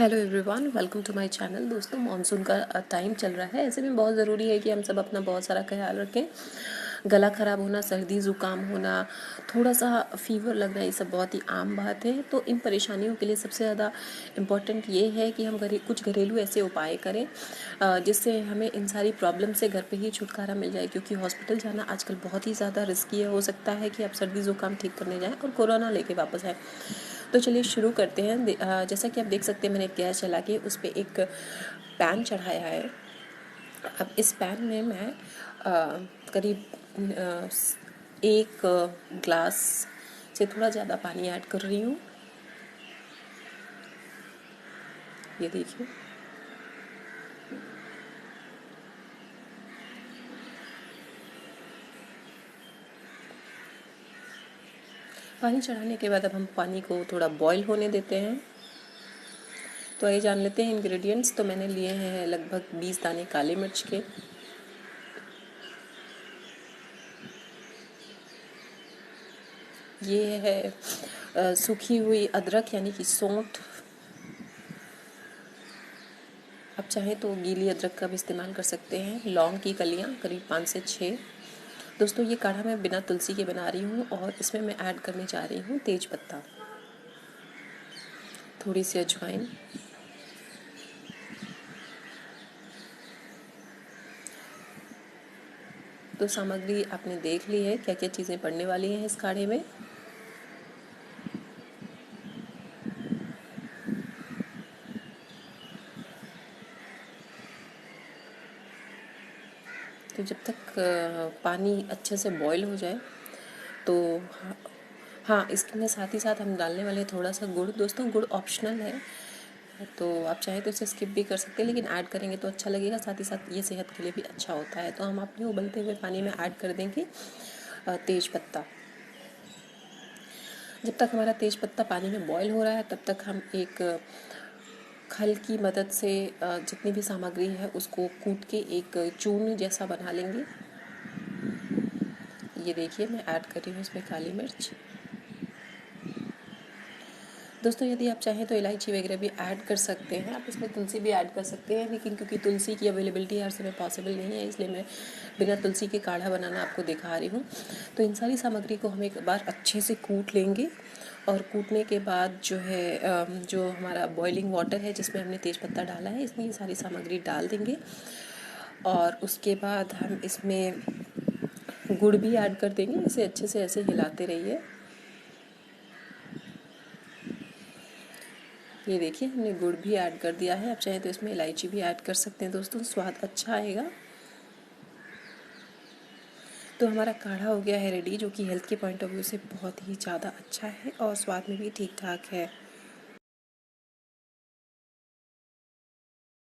Hello everyone, welcome to my channel. दोस्तों, monsoon का time चल रहा है। ऐसे में बहुत ज़रूरी है कि हम सब अपना बहुत सारा ख्याल रखें। गला ख़राब होना, सर्दी ज़ुकाम होना, थोड़ा सा फीवर लगना, ये सब बहुत ही आम बात है। तो इन परेशानियों के लिए सबसे ज़्यादा इम्पॉर्टेंट ये है कि हम कुछ घरेलू ऐसे उपाय करें जिससे हमें इन सारी प्रॉब्लम से घर पे ही छुटकारा मिल जाए, क्योंकि हॉस्पिटल जाना आजकल बहुत ही ज़्यादा रिस्की है। हो सकता है कि आप सर्दी ज़ुकाम ठीक करने जाएँ और कोरोना लेके वापस आए। तो चलिए शुरू करते हैं। जैसा कि आप देख सकते हैं, मैंने एक गैस चला के उस पर एक पैन चढ़ाया है। अब इस पैन में मैं करीब एक ग्लास से थोड़ा ज़्यादा पानी ऐड कर रही हूँ। ये देखिए, पानी चढ़ाने के बाद अब हम पानी को थोड़ा बॉईल होने देते हैं। तो आइए जान लेते हैं इंग्रेडिएंट्स। तो मैंने लिए हैं लगभग 20 दाने काली मिर्च के, ये है सूखी हुई अदरक यानी कि सौंठ। आप चाहें तो गीली अदरक का भी इस्तेमाल कर सकते हैं। लौंग की कलियां करीब 5 से 6। दोस्तों, ये काढ़ा मैं बिना तुलसी के बना रही हूँ और इसमें मैं ऐड करने जा रही हूँ तेज पत्ता, थोड़ी सी अजवाइन, तो सामग्री आपने देख ली है क्या क्या चीज़ें पड़ने वाली हैं इस काढ़े में। तो जब तक पानी अच्छे से बॉईल हो जाए तो हाँ, इसमें साथ ही साथ हम डालने वाले थोड़ा सा गुड़। दोस्तों, गुड़ ऑप्शनल है, तो आप चाहे तो इसे स्किप भी कर सकते हैं, लेकिन ऐड करेंगे तो अच्छा लगेगा। साथ ही साथ ये सेहत के लिए भी अच्छा होता है। तो हम अपने उबलते हुए पानी में ऐड कर देंगे तेज पत्ता। जब तक हमारा तेज पत्ता पानी में बॉईल हो रहा है, तब तक हम एक खल की मदद से जितनी भी सामग्री है उसको कूट के एक चूर्ण जैसा बना लेंगे। ये देखिए, मैं ऐड कर रही हूँ इसमें काली मिर्च। दोस्तों, यदि आप चाहें तो इलायची वगैरह भी ऐड कर सकते हैं। आप इसमें तुलसी भी ऐड कर सकते हैं, लेकिन क्योंकि तुलसी की अवेलेबिलिटी हर समय पॉसिबल नहीं है, इसलिए मैं बिना तुलसी के काढ़ा बनाना आपको दिखा रही हूँ। तो इन सारी सामग्री को हम एक बार अच्छे से कूट लेंगे और कूटने के बाद जो है जो हमारा बॉइलिंग वाटर है जिसमें हमने तेज़पत्ता डाला है, इसमें ये सारी सामग्री डाल देंगे। और उसके बाद हम इसमें गुड़ भी ऐड कर देंगे। इसे अच्छे से ऐसे हिलाते रहिए। ये देखिए, हमने गुड़ भी ऐड कर दिया है। आप चाहें तो इसमें इलायची भी ऐड कर सकते हैं। दोस्तों, स्वाद अच्छा आएगा। तो हमारा काढ़ा हो गया है रेडी, जो कि हेल्थ के पॉइंट ऑफ व्यू से बहुत ही ज़्यादा अच्छा है और स्वाद में भी ठीक ठाक है।